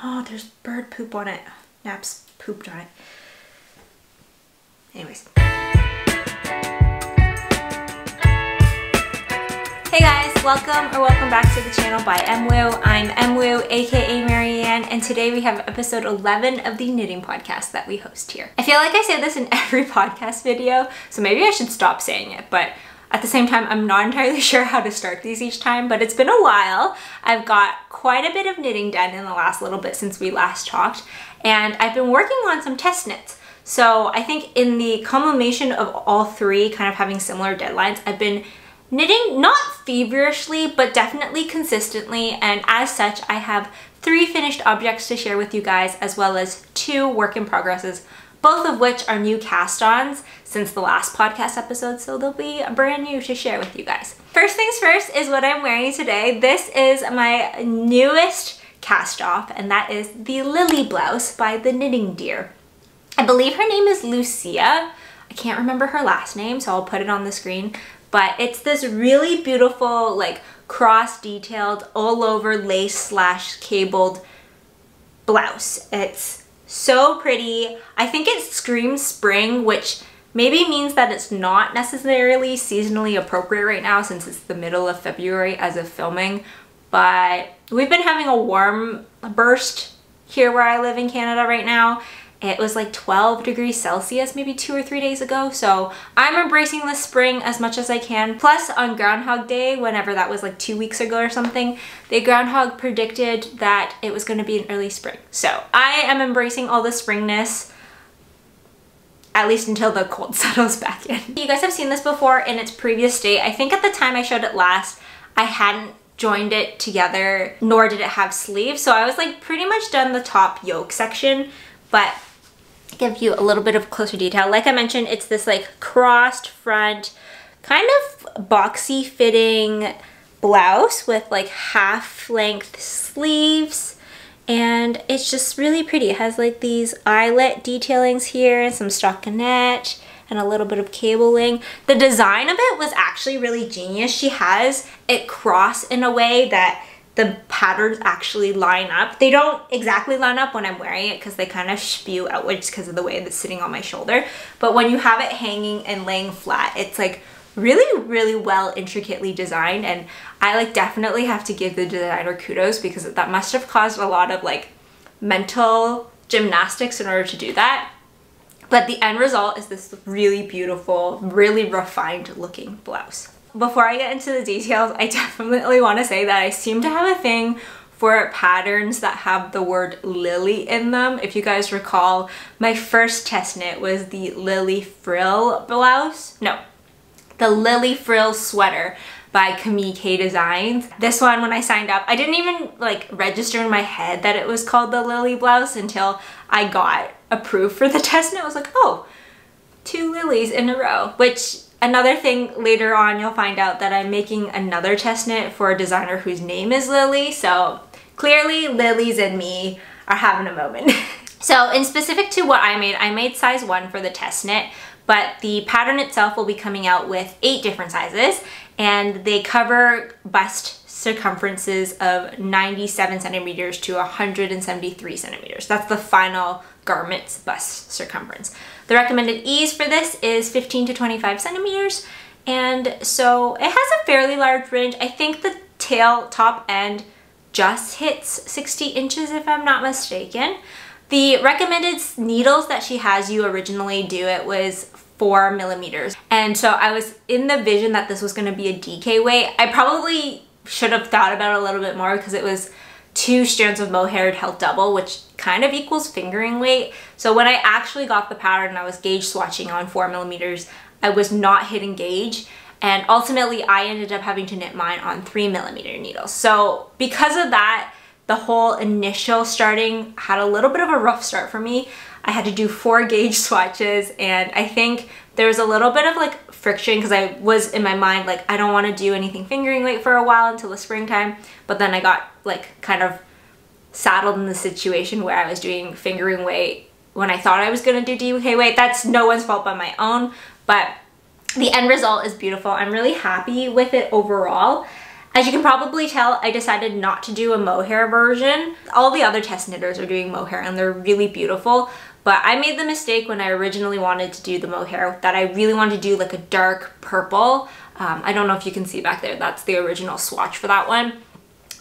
Oh, there's bird poop on it. Naps pooped on it. Anyways. Hey guys, welcome back to the channel by bymwu. I'm bymwu, aka Marianne, and today we have episode 11 of the knitting podcast that we host here. I feel like I say this in every podcast video, so maybe I should stop saying it, but at the same time, I'm not entirely sure how to start these each time, but it's been a while. I've got quite a bit of knitting done in the last little bit since we last talked, and I've been working on some test knits. So I think in the culmination of all three kind of having similar deadlines, I've been knitting not feverishly, but definitely consistently, and as such, I have 3 finished objects to share with you guys, as well as 2 work in progresses, both of which are new cast-ons since the last podcast episode, so they'll be brand new to share with you guys. First things first is what I'm wearing today. This is my newest cast-off, and that is the Lilly blouse by the Knitting Deer. I believe her name is Lucia. I can't remember her last name, so I'll put it on the screen. But it's this really beautiful, like, cross-detailed, all-over lace/cabled blouse. It's so pretty. I think it screams spring, which maybe means that it's not necessarily seasonally appropriate right now since it's the middle of February as of filming. But we've been having a warm burst here where I live in Canada right now. It was like 12 degrees Celsius maybe 2 or 3 days ago, so I'm embracing the spring as much as I can. Plus on Groundhog Day, whenever that was like 2 weeks ago or something, the groundhog predicted that it was going to be an early spring. So I am embracing all the springness, at least until the cold settles back in. You guys have seen this before in its previous state. I think at the time I showed it last, I hadn't joined it together, nor did it have sleeves, so I was like pretty much done the top yoke section, but give you a little bit of closer detail. Like I mentioned, it's this like crossed front, kind of boxy fitting blouse with like half length sleeves, and it's just really pretty. It has like these eyelet detailings here and some stockinette and a little bit of cabling. The design of it was actually really genius. She has it cross in a way that the patterns actually line up. They don't exactly line up when I'm wearing it because they kind of spew outwards because of the way it's sitting on my shoulder. But when you have it hanging and laying flat, it's like really well intricately designed, and I like definitely have to give the designer kudos because that must have caused a lot of like mental gymnastics in order to do that. But the end result is this really beautiful, really refined looking blouse. Before I get into the details, I definitely want to say that I seem to have a thing for patterns that have the word Lilly in them. If you guys recall, my first test knit was the Lilly frill blouse. No, the Lilly frill sweater by Camille K Designs. This one, when I signed up, I didn't even like register in my head that it was called the Lilly blouse until I got approved for the test knit. I was like, oh, 2 Lillys in a row, which another thing later on, you'll find out that I'm making another test knit for a designer whose name is Lilly, so clearly Lilly's and me are having a moment. So in specific to what I made size 1 for the test knit, but the pattern itself will be coming out with 8 different sizes, and they cover bust circumferences of 97 centimeters to 173 centimeters. That's the final garment's bust circumference. The recommended ease for this is 15 to 25 centimeters, and so it has a fairly large range. I think the tail top end just hits 60 inches if I'm not mistaken. The recommended needles that she has you originally do it was 4 millimeters, and so I was in the vision that this was going to be a DK weight. I probably should have thought about it a little bit more because it was 2 strands of mohair held double, which kind of equals fingering weight. So when I actually got the pattern and I was gauge swatching on 4 millimeters, I was not hitting gauge, and ultimately I ended up having to knit mine on 3 millimeter needles. So because of that, the whole initial starting had a little bit of a rough start for me. I had to do 4 gauge swatches, and I think there was a little bit of like friction because I was in my mind like I don't want to do anything fingering weight for a while until the springtime, but then I got like kind of saddled in the situation where I was doing fingering weight when I thought I was going to do DK weight. That's no one's fault but my own, but the end result is beautiful. I'm really happy with it overall. As you can probably tell, I decided not to do a mohair version. All the other test knitters are doing mohair and they're really beautiful, but I made the mistake when I originally wanted to do the mohair that I really wanted to do like a dark purple. I don't know if you can see back there, that's the original swatch for that one.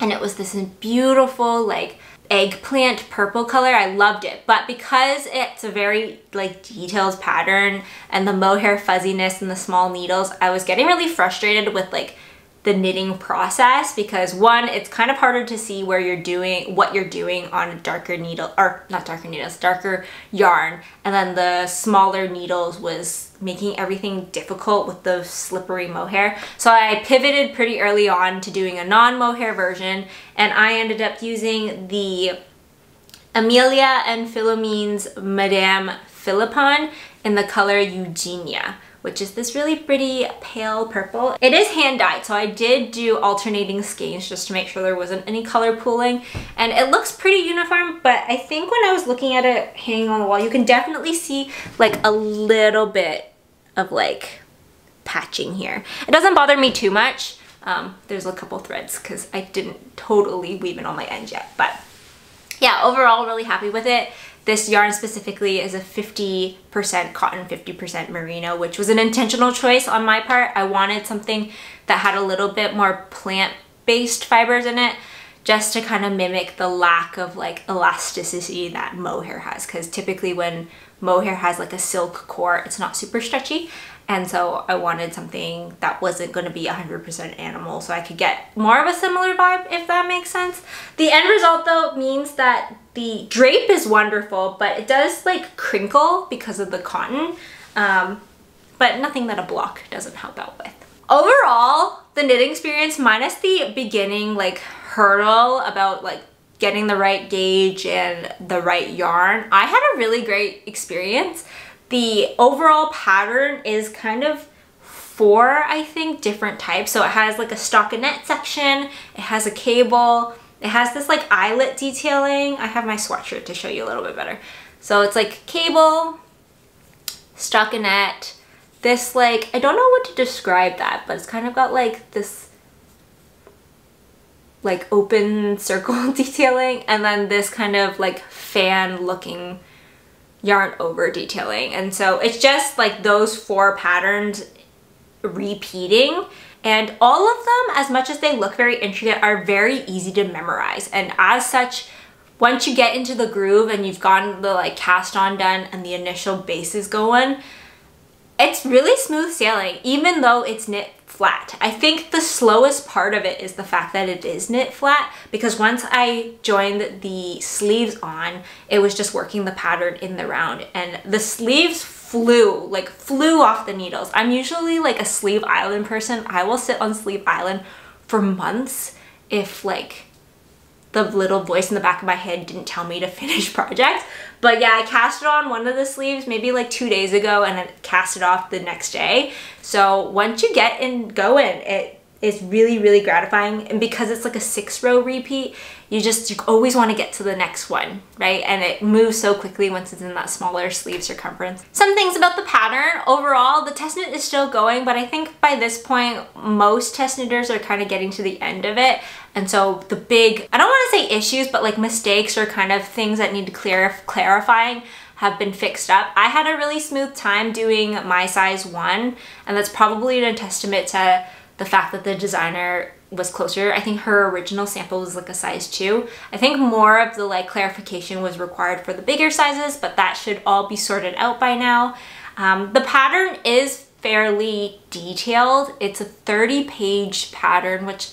And it was this beautiful like eggplant purple color. I loved it, but because it's a very like detailed pattern and the mohair fuzziness and the small needles, I was getting really frustrated with like the knitting process, because one, it's kind of harder to see where you're doing what you're doing on a darker needle, or not darker needles, darker yarn, and then the smaller needles was making everything difficult with the slippery mohair. So I pivoted pretty early on to doing a non-mohair version, and I ended up using the Emilia and Philomene's Madame Philippon in the color Eugenia, which is this really pretty pale purple. It is hand dyed, so I did do alternating skeins just to make sure there wasn't any color pooling. And it looks pretty uniform, but I think when I was looking at it hanging on the wall, you can definitely see like a little bit of like patching here. It doesn't bother me too much. There's a couple threads because I didn't totally weave it on my ends yet, but yeah, overall really happy with it. This yarn specifically is a 50% cotton, 50% merino, which was an intentional choice on my part. I wanted something that had a little bit more plant-based fibers in it, just to kind of mimic the lack of like elasticity that mohair has, because typically when mohair has like a silk core, it's not super stretchy. And so I wanted something that wasn't going to be 100% animal, so I could get more of a similar vibe, if that makes sense. The end result though means that the drape is wonderful, but it does like crinkle because of the cotton, but nothing that a block doesn't help out with. Overall, the knitting experience, minus the beginning like hurdle about like getting the right gauge and the right yarn, I had a really great experience. The overall pattern is kind of 4, I think, different types. So it has like a stockinette section, it has a cable, it has this like eyelet detailing. I have my swatch to show you a little bit better. So it's like cable, stockinette, this like, I don't know what to describe that, but it's kind of got like this like open circle detailing, and then this kind of like fan looking yarn over detailing. And so it's just like those 4 patterns repeating, and all of them, as much as they look very intricate, are very easy to memorize. And as such, once you get into the groove and you've gotten the like cast on done and the initial bases going, it's really smooth sailing, even though it's knit flat. I think the slowest part of it is the fact that it is knit flat, because once I joined the sleeves on, it was just working the pattern in the round, and the sleeves flew off the needles. I'm usually like a sleeve island person. I will sit on sleeve island for months if like the little voice in the back of my head didn't tell me to finish projects. But yeah, I cast it on one of the sleeves maybe like 2 days ago, and I cast it off the next day. So once you get in going, it is really, really gratifying. And because it's like a 6-row repeat, you always want to get to the next one, right? And it moves so quickly once it's in that smaller sleeve circumference. Some things about the pattern. Overall, the test knit is still going, but I think by this point, most test knitters are kind of getting to the end of it. And so the big, I don't want to say issues, but like mistakes or kind of things that need clarifying have been fixed up. I had a really smooth time doing my size 1, and that's probably a testament to the fact that the designer was closer. I think her original sample was like a size 2. I think more of the like clarification was required for the bigger sizes, but that should all be sorted out by now. The pattern is fairly detailed. It's a 30-page pattern, which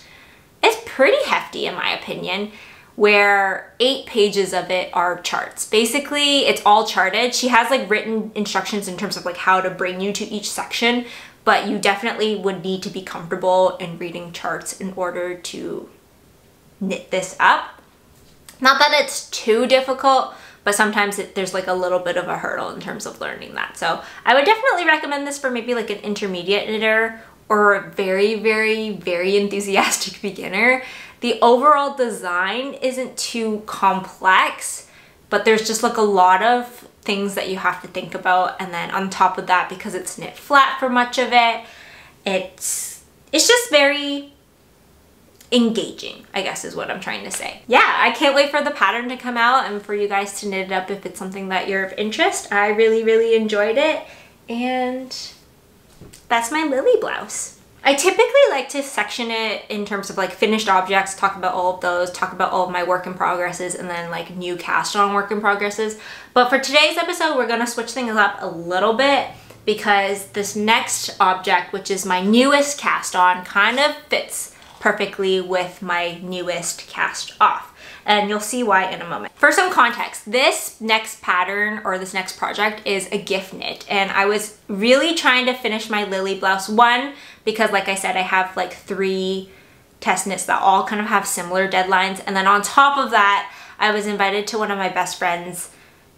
is pretty hefty in my opinion, where 8 pages of it are charts. Basically, it's all charted. She has like written instructions in terms of like how to bring you to each section, but you definitely would need to be comfortable in reading charts in order to knit this up. Not that it's too difficult, but sometimes there's like a little bit of a hurdle in terms of learning that. So I would definitely recommend this for maybe like an intermediate knitter or a very, very, very enthusiastic beginner. The overall design isn't too complex, but there's just like a lot of things that you have to think about. And then on top of that, because it's knit flat for much of it, it's just very engaging, I guess is what I'm trying to say. Yeah, I can't wait for the pattern to come out and for you guys to knit it up if it's something that you're of interest. I really, really enjoyed it, and that's my Lilly blouse. I typically like to section it in terms of like finished objects, talk about all of those, talk about all of my work in progresses, and then like new cast on work in progresses. But for today's episode, we're gonna switch things up a little bit because this next object, which is my newest cast on, kind of fits perfectly with my newest cast off. And you'll see why in a moment. For some context, this next pattern or this next project is a gift knit, and I was really trying to finish my Lilly blouse. One, because like I said, I have like 3 test knits that all kind of have similar deadlines, and then on top of that, I was invited to one of my best friend's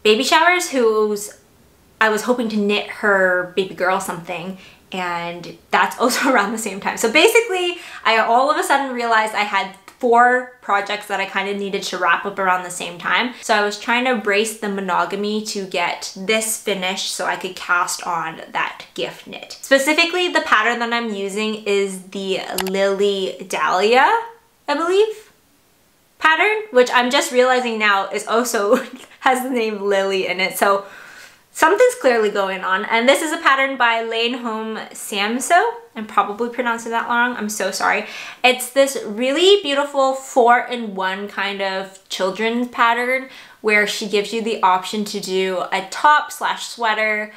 baby showers I was hoping to knit her baby girl something, and that's also around the same time. So basically, I all of a sudden realized I had 4 projects that I kind of needed to wrap up around the same time. So I was trying to brace the monogamy to get this finished so I could cast on that gift knit. Specifically, the pattern that I'm using is the Lilly Dahlia, I believe, pattern, which I'm just realizing now is also has the name Lilly in it. So something's clearly going on. And this is a pattern by Holme Samsoe. I'm probably pronouncing that wrong. I'm so sorry. It's this really beautiful 4-in-1 kind of children's pattern where she gives you the option to do a top slash sweater,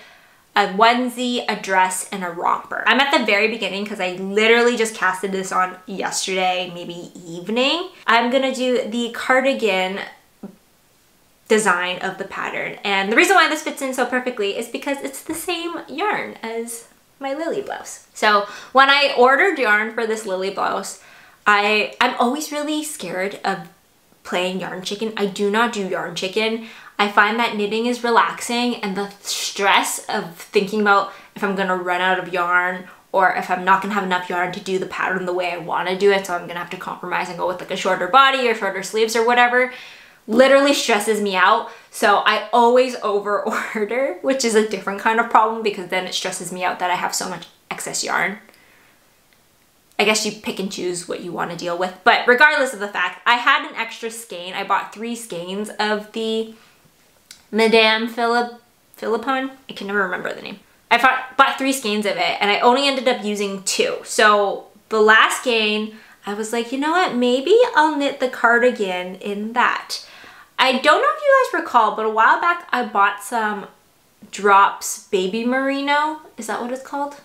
a onesie, a dress, and a romper. I'm at the very beginning because I literally just casted this on yesterday, maybe evening. I'm gonna do the cardigan design of the pattern, and the reason why this fits in so perfectly is because it's the same yarn as my Lilly blouse. So when I ordered yarn for this Lilly blouse, I'm always really scared of playing yarn chicken. I do not do yarn chicken. I find that knitting is relaxing, and the stress of thinking about if I'm gonna run out of yarn or if I'm not gonna have enough yarn to do the pattern the way I wanna do it, so I'm gonna have to compromise and go with like a shorter body or shorter sleeves or whatever, literally stresses me out. So I always over order, which is a different kind of problem because then it stresses me out that I have so much excess yarn. I guess you pick and choose what you want to deal with. But regardless of the fact, I had an extra skein. I bought 3 skeins of the Madame Philippon. I can never remember the name. I bought 3 skeins of it, and I only ended up using 2. So the last skein, I was like, you know what? Maybe I'll knit the cardigan in that. I don't know if you guys recall, but a while back I bought some Drops Baby Merino. Is that what it's called?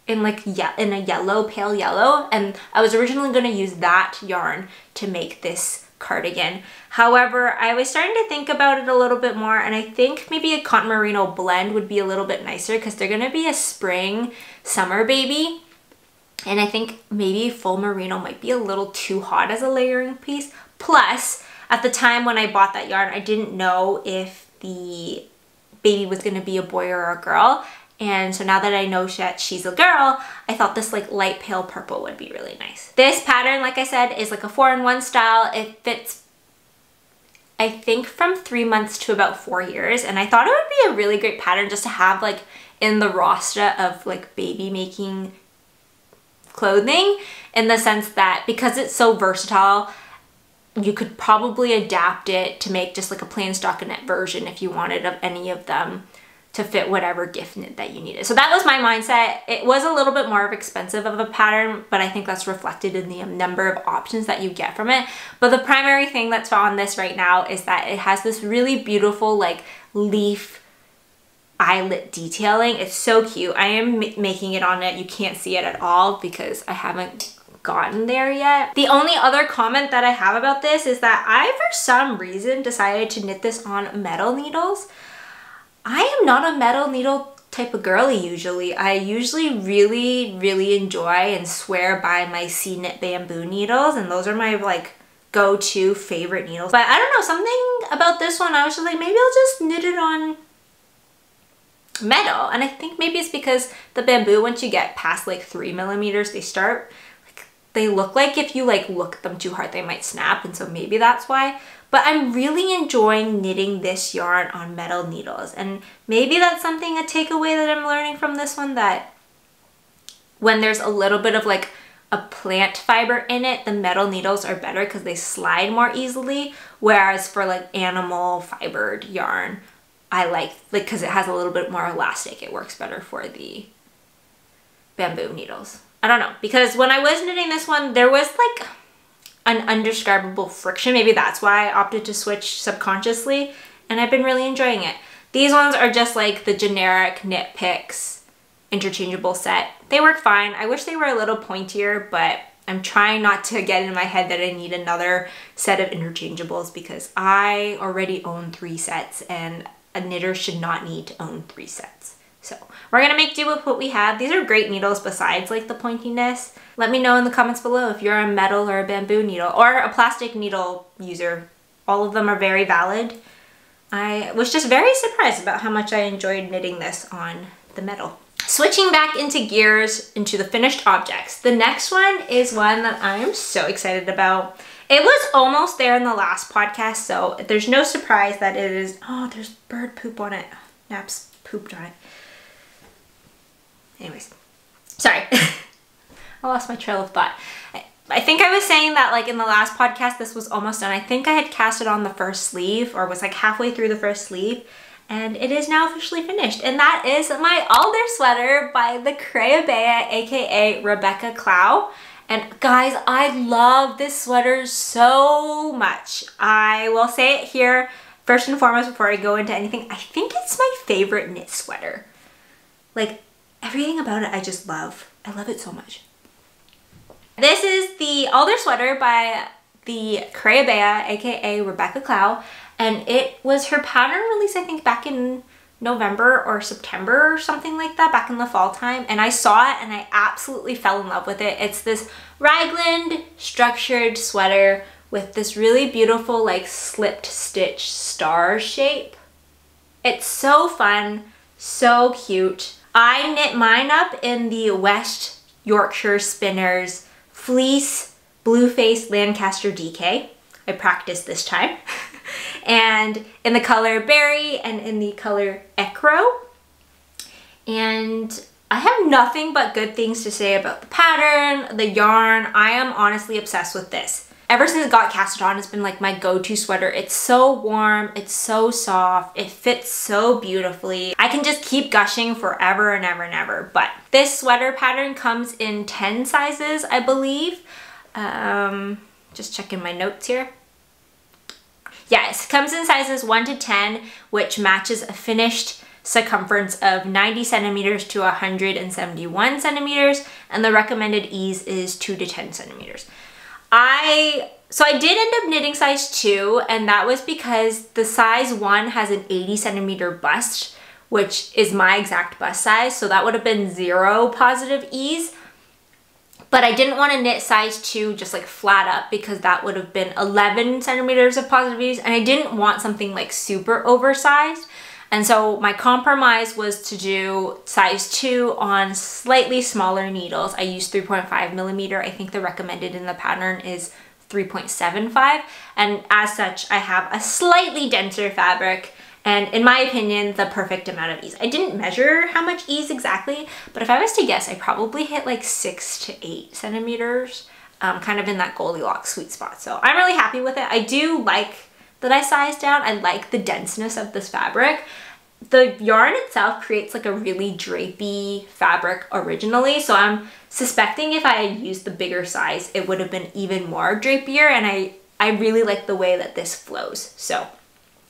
In like in a yellow, pale yellow. And I was originally going to use that yarn to make this cardigan. However, I was starting to think about it a little bit more, and I think maybe a cotton merino blend would be a little bit nicer because they're going to be a spring summer baby. And I think maybe full merino might be a little too hot as a layering piece. Plus, at the time when I bought that yarn, I didn't know if the baby was going to be a boy or a girl. And so now that I know that she's a girl, I thought this like light pale purple would be really nice. This pattern, like I said, is like a 4-in-1 style. It fits, I think, from 3 months to about 4 years. And I thought it would be a really great pattern just to have like in the roster of like baby making clothing, in the sense that because it's so versatile, you could probably adapt it to make just like a plain stockinette version if you wanted of any of them to fit whatever gift knit that you needed. So that was my mindset. It was a little bit more expensive of a pattern, but I think that's reflected in the number of options that you get from it. But the primary thing that's on this right now is that it has this really beautiful like leaf eyelet detailing. It's so cute. I am making it on it. You can't see it at all because I haven't gotten there yet. The only other comment that I have about this is that I, for some reason, decided to knit this on metal needles. I am not a metal needle type of girly usually. I usually really enjoy and swear by my C-knit bamboo needles, and those are my like go-to favorite needles. But I don't know, something about this one, I was just like, maybe I'll just knit it on metal. And I think maybe it's because the bamboo, once you get past like 3mm, they look like if you like look at them too hard, they might snap, and so maybe that's why. But I'm really enjoying knitting this yarn on metal needles, and maybe that's something, a takeaway that I'm learning from this one, that when there's a little bit of like a plant fiber in it, the metal needles are better because they slide more easily. Whereas for like animal fibered yarn, I like because it has a little bit more elastic, it works better for the bamboo needles. I don't know, because when I was knitting this one, there was like an undescribable friction. Maybe that's why I opted to switch subconsciously, and I've been really enjoying it. These ones are just like the generic Knit Picks interchangeable set. They work fine. I wish they were a little pointier, but I'm trying not to get in my head that I need another set of interchangeables because I already own 3 sets and a knitter should not need to own 3 sets. So we're gonna make do with what we have. These are great needles besides like the pointiness. Let me know in the comments below if you're a metal or a bamboo needle or a plastic needle user. All of them are very valid. I was just very surprised about how much I enjoyed knitting this on the metal. Switching back into gears into the finished objects. The next one is one that I am so excited about. It was almost there in the last podcast, so there's no surprise that it is. Oh, there's bird poop on it. Naps pooped on it. Anyways, sorry. I lost my trail of thought. I think I was saying that like in the last podcast, this was almost done. I think I had cast it on the first sleeve or was like halfway through the first sleeve, and it is now officially finished. And that is my Alder sweater by the Crebea, aka Rebecca Clow. And guys, I love this sweater so much. I will say it here first and foremost before I go into anything. I think it's my favorite knit sweater. Like everything about it I just love. I love it so much. This is the Alder sweater by the Crebea, aka Rebecca Clow, and it was her pattern release I think back in November or September or something like that, back in the fall time, and I saw it and I absolutely fell in love with it. It's this raglan structured sweater with this really beautiful like slipped stitch star shape. It's so fun, so cute. I knit mine up in the West Yorkshire Spinners Fleece Bluefaced Lancaster DK. I practiced this time. And in the color Berry and in the color Ecru. And I have nothing but good things to say about the pattern, the yarn. I am honestly obsessed with this. Ever since it got casted on, it's been like my go-to sweater. It's so warm, it's so soft, it fits so beautifully. I can just keep gushing forever and ever and ever. But this sweater pattern comes in 10 sizes, I believe. Just checking my notes here. Yes, it comes in sizes 1 to 10, which matches a finished circumference of 90 centimeters to 171 centimeters, and the recommended ease is 2 to 10 centimeters. So I did end up knitting size 2, and that was because the size 1 has an 80 centimeter bust, which is my exact bust size, so that would have been 0 positive ease. But I didn't want to knit size 2 just like flat up because that would have been 11 centimeters of positive ease, and I didn't want something like super oversized. And so my compromise was to do size 2 on slightly smaller needles. I used 3.5 millimeter. I think the recommended in the pattern is 3.75. And as such, I have a slightly denser fabric and in my opinion, the perfect amount of ease. I didn't measure how much ease exactly, but if I was to guess, I probably hit like 6 to 8 centimeters, kind of in that Goldilocks sweet spot. So I'm really happy with it. I do like that I sized down. I like the denseness of this fabric. The yarn itself creates like a really drapey fabric originally, so I'm suspecting if I had used the bigger size, it would have been even more drapier, and I really like the way that this flows. So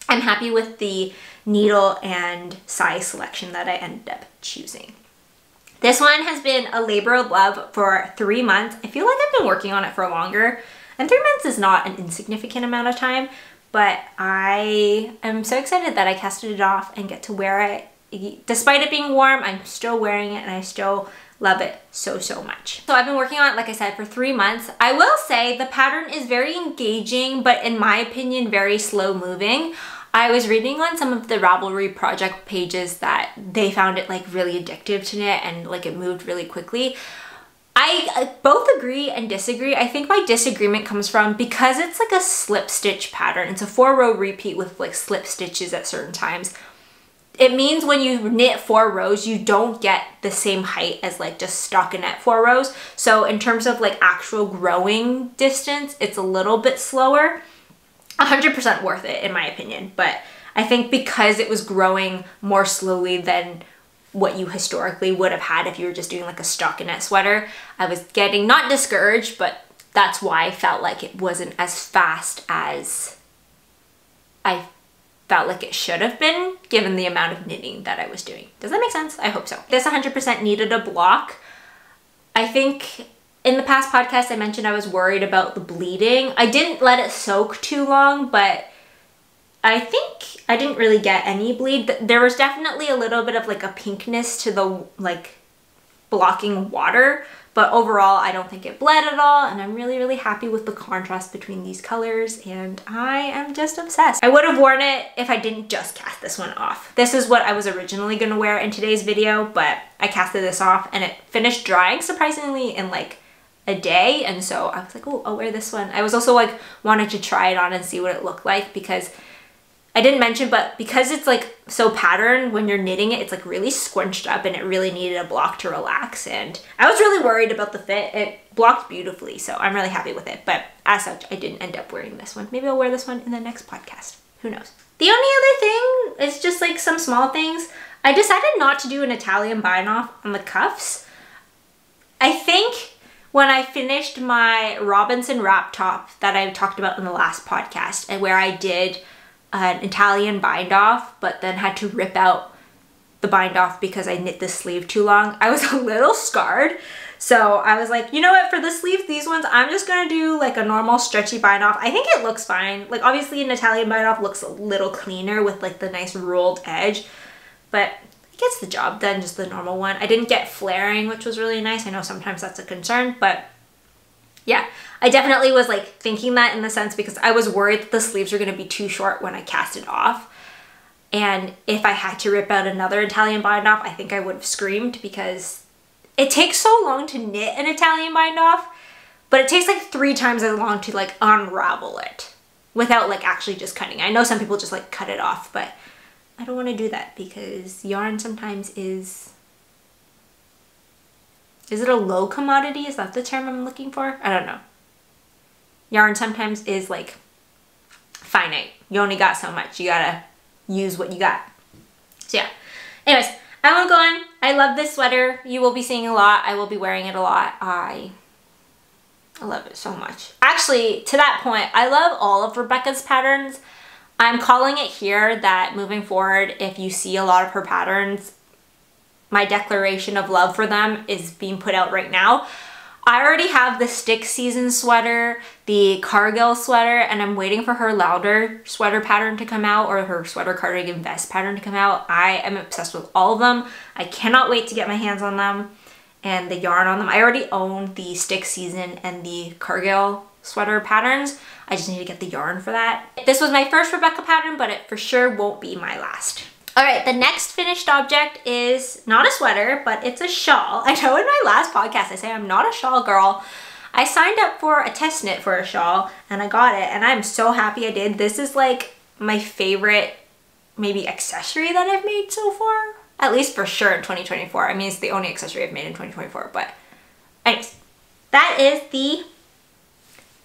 I'm happy with the needle and size selection that I ended up choosing. This one has been a labor of love for 3 months. I feel like I've been working on it for longer, and 3 months is not an insignificant amount of time, but I am so excited that I casted it off and get to wear it. Despite it being warm, I'm still wearing it and I still love it so, so much. So I've been working on it, like I said, for 3 months. I will say the pattern is very engaging, but in my opinion, very slow moving. I was reading on some of the Ravelry project pages that they found it like really addictive to knit and like it moved really quickly. I both agree and disagree. I think my disagreement comes from because it's like a slip stitch pattern. It's a 4-row repeat with like slip stitches at certain times. it means when you knit 4 rows, you don't get the same height as like just stockinette 4 rows. So in terms of like actual growing distance, it's a little bit slower. 100% worth it in my opinion, but I think because it was growing more slowly than what you historically would have had if you were just doing like a stockinette sweater, I was getting not discouraged, but that's why I felt like it wasn't as fast as I felt like it should have been given the amount of knitting that I was doing. Does that make sense? I hope so. This 100% needed a block. I think in the past podcast I mentioned I was worried about the bleeding. I didn't let it soak too long, but I think I didn't really get any bleed. There was definitely a little bit of like a pinkness to the like blocking water, but overall I don't think it bled at all, and I'm really happy with the contrast between these colors, and I am just obsessed. I would have worn it if I didn't just cast this one off. This is what I was originally gonna wear in today's video, but I casted this off and it finished drying surprisingly in like a day, and so I was like, oh, I'll wear this one. I was also like wanted to try it on and see what it looked like, because I didn't mention, but because it's like so patterned, when you're knitting it, it's like really squinched up and it really needed a block to relax. And I was really worried about the fit. It blocked beautifully, so I'm really happy with it. But as such, I didn't end up wearing this one. Maybe I'll wear this one in the next podcast. Who knows? The only other thing is just like some small things. I decided not to do an Italian bind off on the cuffs. I think when I finished my Robinson wrap top that I talked about in the last podcast, and where I did an Italian bind off but then had to rip out the bind off because I knit the sleeve too long, I was a little scarred. So I was like, you know what, for the sleeves, these ones, I'm just gonna do like a normal stretchy bind off. I think it looks fine. Like obviously an Italian bind off looks a little cleaner with like the nice ruled edge, but it gets the job done, just the normal one. I didn't get flaring, which was really nice. I know sometimes that's a concern, but yeah, I definitely was like thinking that in the sense because I was worried that the sleeves were going to be too short when I cast it off. And if I had to rip out another Italian bind off, I think I would have screamed, because it takes so long to knit an Italian bind off, but it takes like 3 times as long to like unravel it without like actually just cutting. I know some people just like cut it off, but I don't want to do that because yarn sometimes is it a low commodity? Is that the term I'm looking for? I don't know. Yarn sometimes is like finite. You only got so much. You gotta use what you got. So yeah. Anyways, I won't go on. I love this sweater. You will be seeing a lot. I will be wearing it a lot. I love it so much. Actually, to that point, I love all of Rebecca's patterns. I'm calling it here that moving forward, if you see a lot of her patterns, my declaration of love for them is being put out right now. I already have the stick season sweater, the Cargill sweater, and I'm waiting for her Alder sweater pattern to come out, or her sweater cardigan vest pattern to come out. I am obsessed with all of them. I cannot wait to get my hands on them and the yarn on them. I already own the stick season and the Cargill sweater patterns. I just need to get the yarn for that. This was my first Rebecca pattern, but it for sure won't be my last. All right, the next finished object is not a sweater, but it's a shawl. I know in my last podcast I say I'm not a shawl girl. I signed up for a test knit for a shawl and I got it, and I'm so happy I did. This is like my favorite maybe accessory that I've made so far, at least for sure in 2024. I mean, it's the only accessory I've made in 2024, but anyways, that is the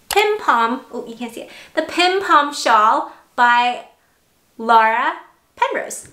Pimpom, oh, you can't see it, the Pimpom shawl by Laura Penrose.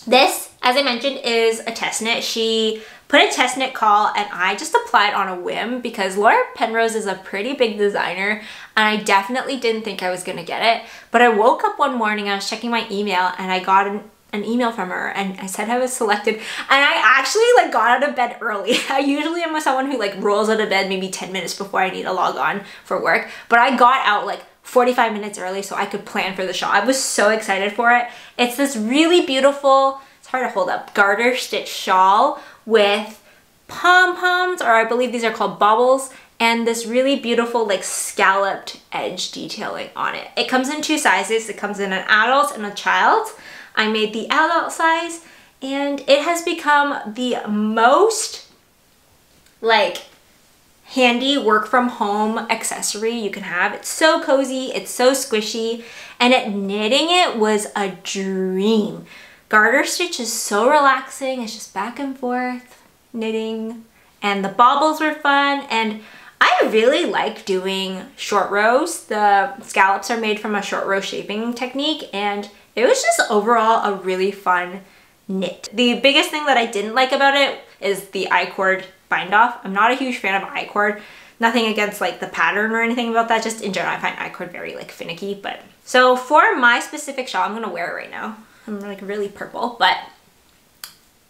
This, as I mentioned, is a test knit. She put a test knit call and I just applied on a whim because Laura Penrose is a pretty big designer and I definitely didn't think I was gonna get it. But I woke up one morning, I was checking my email and I got an email from her and I said I was selected, and I actually like got out of bed early. I usually am someone who like rolls out of bed maybe 10 minutes before I need to log on for work, but I got out like 45 minutes early so I could plan for the shawl. I was so excited for it. It's this really beautiful, it's hard to hold up, garter stitch shawl with pom-poms, or I believe these are called baubles, and this really beautiful like scalloped edge detailing on it. It comes in 2 sizes. It comes in an adult and a child. I made the adult size and it has become the most like handy work from home accessory you can have. It's so cozy, it's so squishy, and knitting it was a dream. garter stitch is so relaxing. It's just back and forth knitting, and the baubles were fun, and I really like doing short rows. The scallops are made from a short row shaping technique, and it was just overall a really fun knit. The biggest thing that I didn't like about it is the I-cord bind off. I'm not a huge fan of I-cord. Nothing against like the pattern or anything about that, just in general I find I-cord very like finicky. But so for my specific shawl, I'm gonna wear it right now. I'm like really purple, but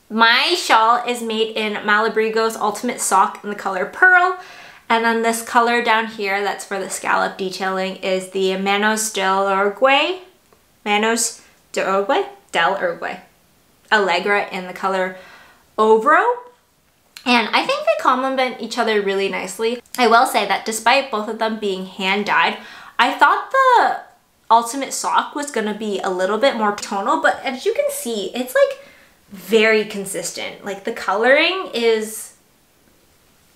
my shawl is made in Malabrigo's Ultimate Sock in the color Pearl. And then this color down here that's for the scallop detailing is the Manos del Uruguay. Manos del Uruguay. Allegra in the color Ovro. And I think they complement each other really nicely. I will say that despite both of them being hand dyed, I thought the Ultimate Sock was gonna be a little bit more tonal, but as you can see, it's like very consistent. Like the coloring is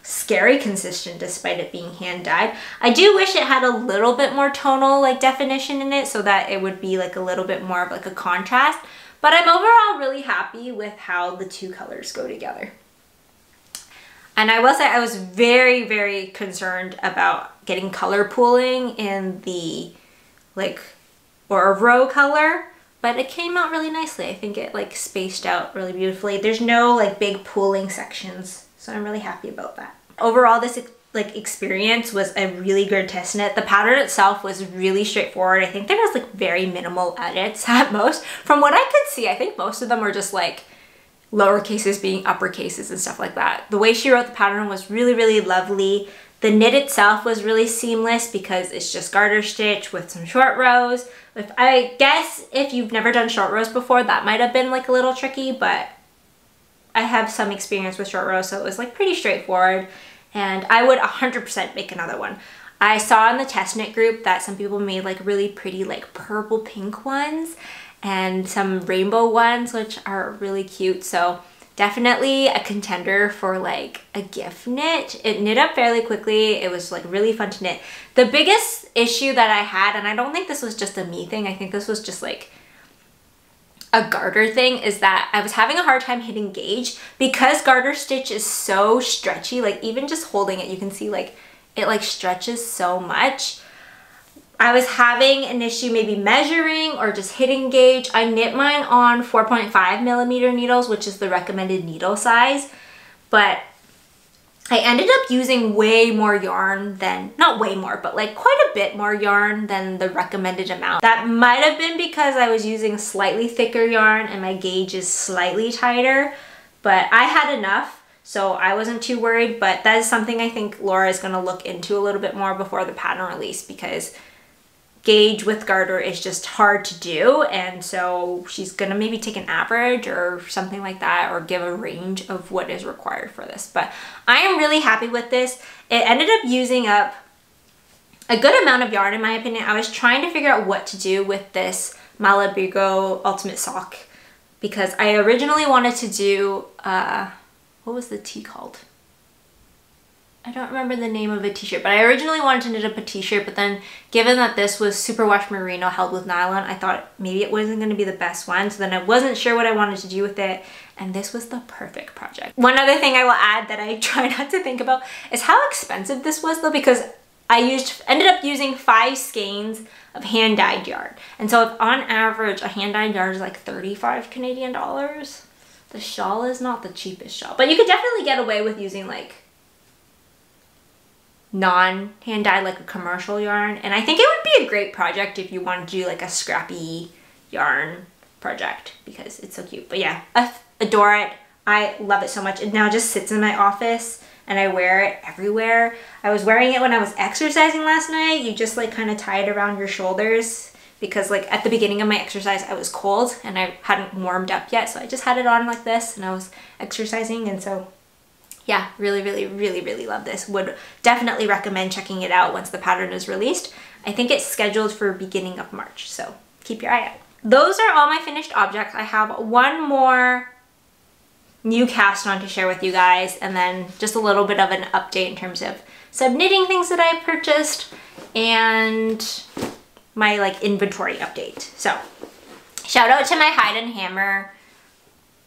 scary consistent despite it being hand dyed. I do wish it had a little bit more tonal like definition in it so that it would be like a little bit more of like a contrast, but I'm overall really happy with how the two colors go together. And I will say I was very, very concerned about getting color pooling in the like row color, but it came out really nicely. I think it like spaced out really beautifully. There's no like big pooling sections, so I'm really happy about that. Overall, this like experience was a really good test knit. The pattern itself was really straightforward. I think there was like very minimal edits at most. From what I could see, I think most of them were just like lower cases being upper cases and stuff like that. The way she wrote the pattern was really, really lovely. The knit itself was really seamless because it's just garter stitch with some short rows. I guess if you've never done short rows before, that might have been like a little tricky, but I have some experience with short rows, so it was like pretty straightforward, and I would 100% make another one. I saw in the test knit group that some people made like really pretty like purple pink ones and some rainbow ones, which are really cute. So definitely a contender for like a gift knit. It knit up fairly quickly. It was like really fun to knit. The biggest issue that I had, and I don't think this was just a me thing, I think this was just like a garter thing, is that I was having a hard time hitting gauge because garter stitch is so stretchy. Like even just holding it, you can see like it like stretches so much. I was having an issue maybe measuring or just hitting gauge. I knit mine on 4.5mm needles, which is the recommended needle size, but I ended up using way more yarn than, not way more, but like quite a bit more yarn than the recommended amount. That might have been because I was using slightly thicker yarn and my gauge is slightly tighter, but I had enough, so I wasn't too worried. But that is something I think Laura is going to look into a little bit more before the pattern release, because gauge with garter is just hard to do, and so she's gonna maybe take an average or something like that, or give a range of what is required for this. But I am really happy with this. It ended up using up a good amount of yarn in my opinion. I was trying to figure out what to do with this Malabrigo Ultimate Sock because I originally wanted to do what was the tee called? I don't remember the name of a t-shirt, but I originally wanted to knit up a t-shirt, but then given that this was superwash merino held with nylon, I thought maybe it wasn't going to be the best one, so then I wasn't sure what I wanted to do with it, and this was the perfect project. One other thing I will add that I try not to think about is how expensive this was though, because I ended up using 5 skeins of hand-dyed yarn, and so if on average a hand-dyed yarn is like 35 Canadian dollars, the shawl is not the cheapest shawl, but you could definitely get away with using like non-hand dyed, like a commercial yarn. And I think it would be a great project if you want to do like a scrappy yarn project because it's so cute. But yeah, I adore it. I love it so much. It now just sits in my office and I wear it everywhere. I was wearing it when I was exercising last night. You just like kind of tie it around your shoulders because like at the beginning of my exercise I was cold and I hadn't warmed up yet, so I just had it on like this and I was exercising. And so yeah, really, really, really, really love this. Would definitely recommend checking it out once the pattern is released. I think it's scheduled for beginning of March, so keep your eye out. Those are all my finished objects. I have one more new cast on to share with you guys, and then just a little bit of an update in terms of some knitting things that I purchased and my like inventory update. So Shout out to my Hide and Hammer.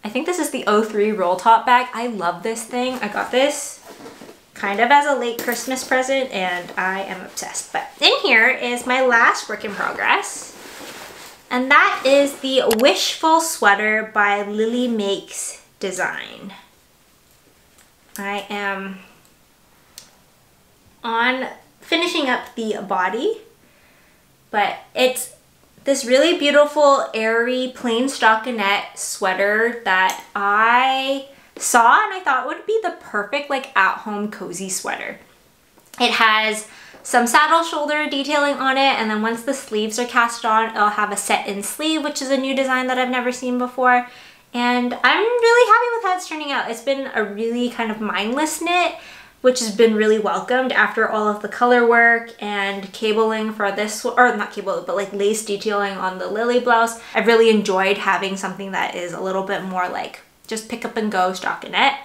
I think this is the 03 roll top bag. I love this thing. I got this kind of as a late Christmas present and I am obsessed. But in here is my last work in progress. And that is the Wishful sweater by Lilly Makes Design. I am on finishing up the body, but it's this really beautiful, airy, plain stockinette sweater that I saw and I thought would be the perfect like at-home cozy sweater. It has some saddle shoulder detailing on it, and then once the sleeves are cast on, it'll have a set-in sleeve, which is a new design that I've never seen before. And I'm really happy with how it's turning out. It's been a really kind of mindless knit, which has been really welcomed after all of the color work and cabling for this, or not cable, but like lace detailing on the Lilly blouse. I've really enjoyed having something that is a little bit more like just pick up and go stockinette.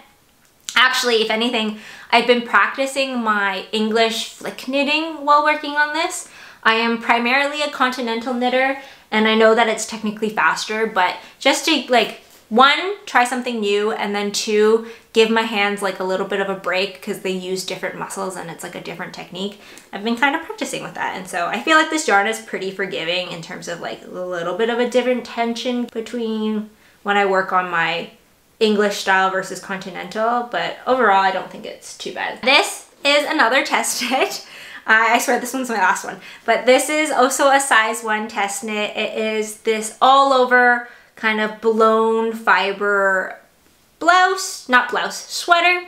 Actually, if anything, I've been practicing my English flick knitting while working on this. I am primarily a continental knitter, and I know that it's technically faster, but just to like, one, try something new, and then two, give my hands like a little bit of a break because they use different muscles and it's like a different technique. I've been kind of practicing with that, and so I feel like this yarn is pretty forgiving in terms of like a little bit of a different tension between when I work on my English style versus continental, but overall I don't think it's too bad. This is another test knit. I swear this one's my last one, but this is also a size 1 test knit. It is this all over kind of blown fiber sweater.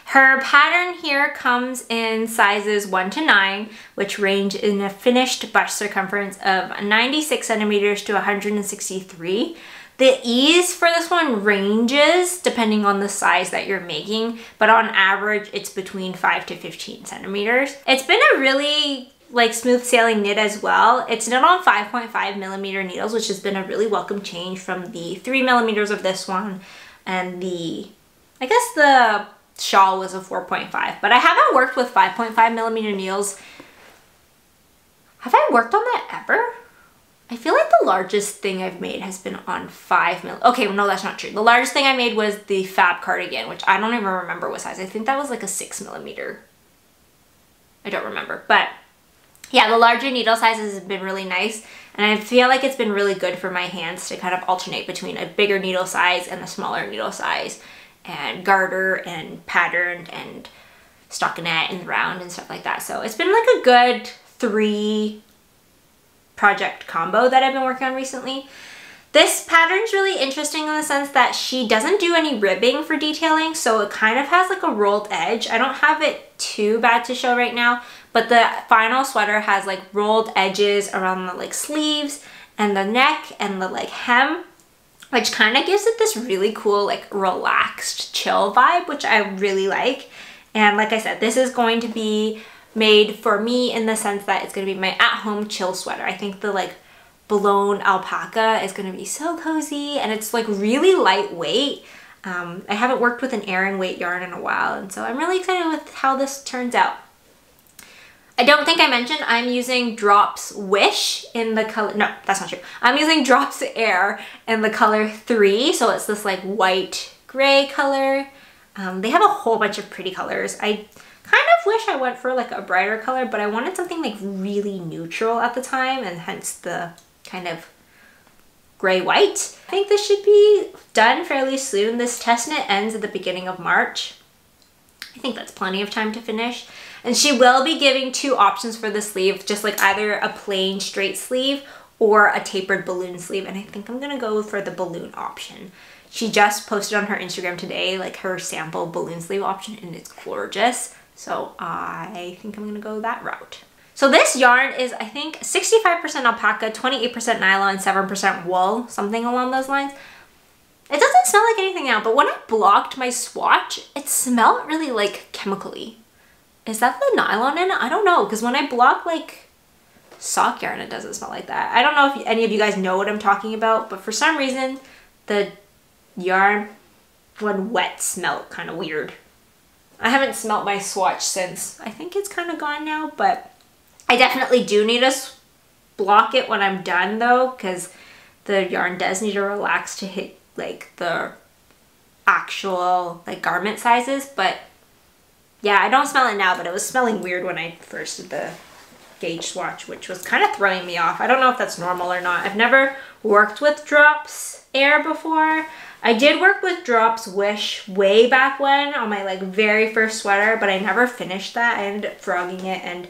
Her pattern here comes in sizes 1 to 9, which range in a finished bust circumference of 96 centimeters to 163. The ease for this one ranges depending on the size that you're making, but on average it's between 5 to 15 centimeters. It's been a really like smooth sailing knit as well. It's knit on 5.5 millimeter needles, which has been a really welcome change from the 3 millimeters of this one, and I guess the shawl was a 4.5, but I haven't worked with 5.5 millimeter needles. Have I worked on that ever? I feel like the largest thing I've made has been on 5 mil. Okay, no, that's not true. The largest thing I made was the Fab Cardigan, which I don't even remember what size. I think that was like a 6 millimeter. I don't remember, but yeah, the larger needle sizes have been really nice, and I feel like it's been really good for my hands to kind of alternate between a bigger needle size and a smaller needle size, and garter and pattern and stockinette and round and stuff like that. So it's been like a good 3 project combo that I've been working on recently. This pattern's really interesting in the sense that she doesn't do any ribbing for detailing, so it kind of has like a rolled edge. I don't have it too bad to show right now, but the final sweater has like rolled edges around the like sleeves and the neck and the like hem, which kind of gives it this really cool like relaxed chill vibe, which I really like. And like I said, this is going to be made for me in the sense that it's going to be my at-home chill sweater. I think the like blown alpaca is going to be so cozy, and it's like really lightweight. I haven't worked with an Aran weight yarn in a while, and so I'm really excited with how this turns out. I don't think I mentioned I'm using Drops Wish in the color, no, that's not true. I'm using Drops Air in the color 3, so it's this like white gray color. They have a whole bunch of pretty colors. I kind of wish I went for like a brighter color, but I wanted something like really neutral at the time, and hence the kind of gray-white. I think this should be done fairly soon. This test knit ends at the beginning of March. I think that's plenty of time to finish. And she will be giving 2 options for the sleeve, just like either a plain straight sleeve or a tapered balloon sleeve, and I think I'm gonna go for the balloon option. She just posted on her Instagram today like her sample balloon sleeve option, and it's gorgeous. So I think I'm gonna go that route. So this yarn is, I think, 65% alpaca, 28% nylon, 7% wool, something along those lines. It doesn't smell like anything now, but when I blocked my swatch, it smelled really like chemically. Is that the nylon in it? I don't know, because when I block like sock yarn, it doesn't smell like that. I don't know if any of you guys know what I'm talking about, but for some reason, the yarn when wet smelled kind of weird. I haven't smelt my swatch since. I think it's kind of gone now, but I definitely do need to block it when I'm done though, because the yarn does need to relax to hit like the actual like garment sizes. But yeah, I don't smell it now, but it was smelling weird when I first did the gauge swatch, which was kind of throwing me off. I don't know if that's normal or not. I've never worked with Drops Air before. I did work with Drops Wish way back when on my like very first sweater, but I never finished that. I ended up frogging it and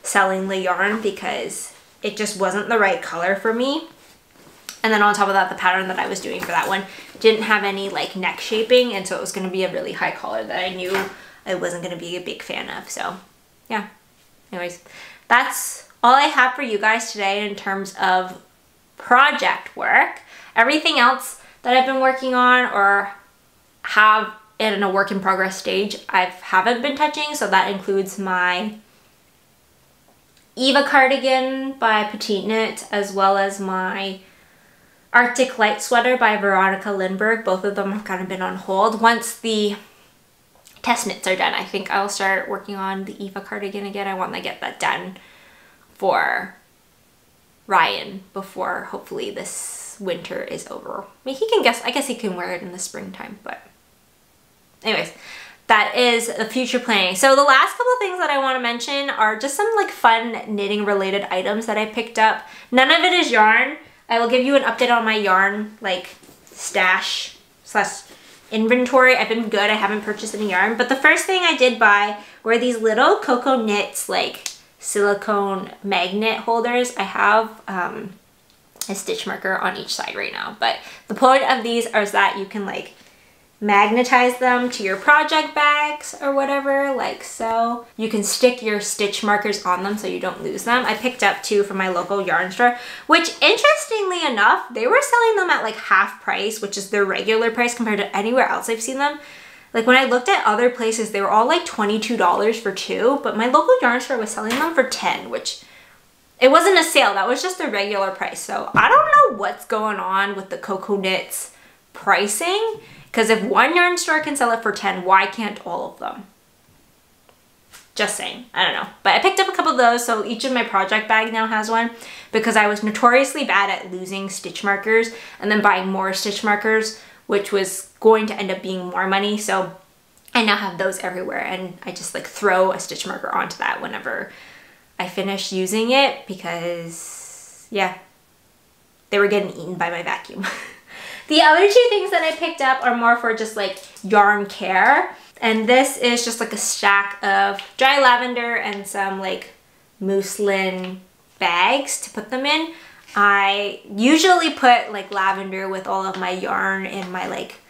selling the yarn because it just wasn't the right color for me. And then on top of that, the pattern that I was doing for that one didn't have any like neck shaping, and so it was going to be a really high collar that I knew I wasn't going to be a big fan of. So yeah, anyways, that's all I have for you guys today in terms of project work. Everything else that I've been working on or have in a work in progress stage, I haven't been touching. So that includes my Eva cardigan by Petite Knit, as well as my Arctic Light sweater by Veronica Lindbergh. Both of them have kind of been on hold. Once the test knits are done, I think I'll start working on the Eva cardigan again. I want to get that done for Ryan before hopefully this winter is over. I mean, I guess he can wear it in the springtime, but anyways, that is the future planning. So the last couple of things that I want to mention are just some like fun knitting related items that I picked up. None of it is yarn. I will give you an update on my yarn like stash / inventory. I've been good. I haven't purchased any yarn, but the first thing I did buy were these little Coco Knits like silicone magnet holders. I have a stitch marker on each side right now, but the point of these is that you can like magnetize them to your project bags or whatever, like so. You can stick your stitch markers on them so you don't lose them. I picked up 2 from my local yarn store, which interestingly enough, they were selling them at like half price, which is their regular price compared to anywhere else I've seen them. Like when I looked at other places, they were all like $22 for 2, but my local yarn store was selling them for 10, which it wasn't a sale. That was just the regular price. So I don't know what's going on with the Coco Knits pricing, because if one yarn store can sell it for 10, why can't all of them? Just saying, I don't know. But I picked up a couple of those, so each of my project bag now has one, because I was notoriously bad at losing stitch markers and then buying more stitch markers, which was going to end up being more money. So I now have those everywhere, and I just like throw a stitch marker onto that whenever I finish using it, because yeah, they were getting eaten by my vacuum. The other 2 things that I picked up are more for just like yarn care. And this is just like a stack of dry lavender and some like muslin bags to put them in. I usually put like lavender with all of my yarn in my like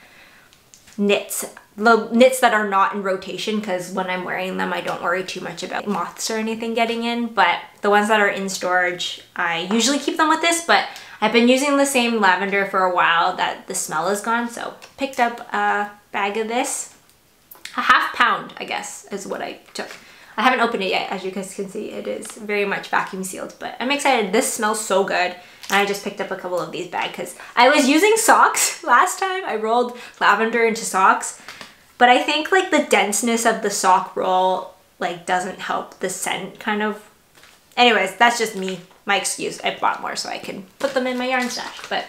knits, the knits that are not in rotation, because when I'm wearing them, I don't worry too much about moths or anything getting in. But the ones that are in storage, I usually keep them with this, but I've been using the same lavender for a while that the smell is gone, so picked up a bag of this. A ½ pound, I guess, is what I took. I haven't opened it yet. As you guys can see, it is very much vacuum sealed, but I'm excited. This smells so good. And I just picked up a couple of these bags because I was using socks last time. I rolled lavender into socks, but I think like the denseness of the sock roll like doesn't help the scent kind of. Anyways, that's just me. My excuse. I bought more so I can put them in my yarn stash, but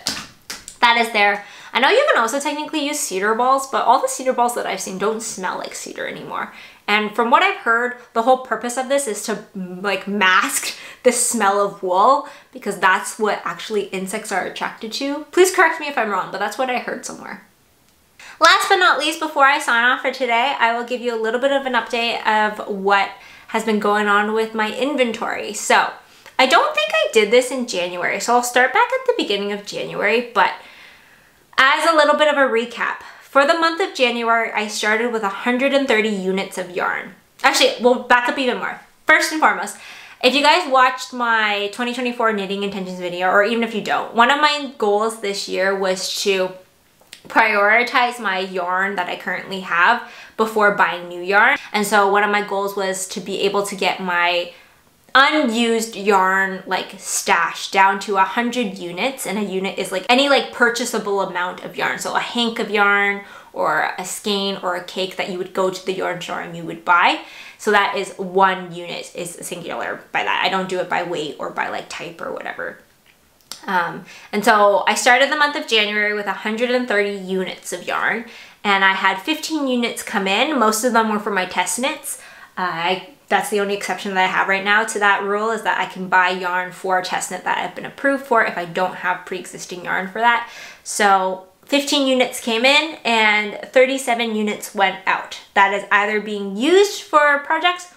that is there. I know you can also technically use cedar balls, but all the cedar balls that I've seen don't smell like cedar anymore. And from what I've heard, the whole purpose of this is to like mask the smell of wool, because that's what actually insects are attracted to. Please correct me if I'm wrong, but that's what I heard somewhere. Last but not least, before I sign off for today, I will give you a little bit of an update of what has been going on with my inventory. So I don't think I did this in January, so I'll start back at the beginning of January, but as a little bit of a recap, for the month of January, I started with 130 units of yarn. Actually, we'll back up even more. First and foremost, if you guys watched my 2024 knitting intentions video, or even if you don't, one of my goals this year was to prioritize my yarn that I currently have before buying new yarn. And so one of my goals was to be able to get my unused yarn like stash down to 100 units, and a unit is like any like purchasable amount of yarn. So a hank of yarn or a skein or a cake that you would go to the yarn store and you would buy. So that is 1 unit is singular by that. I don't do it by weight or by like type or whatever. And so I started the month of January with 130 units of yarn, and I had 15 units come in. Most of them were for my test knits. That's the only exception that I have right now to that rule, is that I can buy yarn for a test knit that I've been approved for if I don't have pre-existing yarn for that. So 15 units came in and 37 units went out. That is either being used for projects,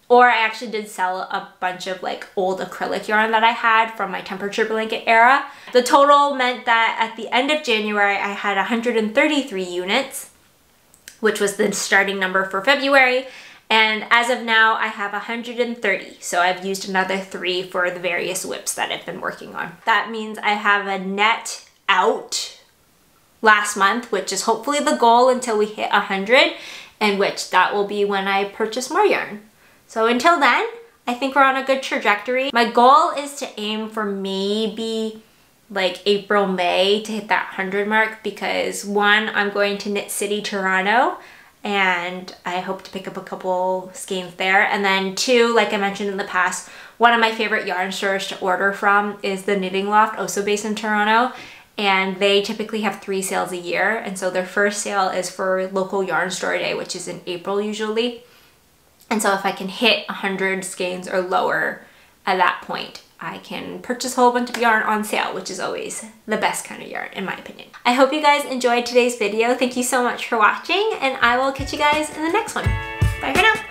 or I actually did sell a bunch of like old acrylic yarn that I had from my temperature blanket era. The total meant that at the end of January, I had 133 units, which was the starting number for February. And as of now, I have 130. So I've used another 3 for the various whips that I've been working on. That means I have a net out last month, which is hopefully the goal until we hit 100, and which that will be when I purchase more yarn. So until then, I think we're on a good trajectory. My goal is to aim for maybe like April, May to hit that 100 mark, because 1, I'm going to Knit City, Toronto, and I hope to pick up a couple skeins there. And then 2, like I mentioned in the past, one of my favorite yarn stores to order from is the Knitting Loft, also based in Toronto. And they typically have 3 sales a year. And so their first sale is for local yarn store day, which is in April usually. And so if I can hit 100 skeins or lower at that point, I can purchase a whole bunch of yarn on sale, which is always the best kind of yarn in my opinion. I hope you guys enjoyed today's video. Thank you so much for watching, and I will catch you guys in the next one. Bye for now.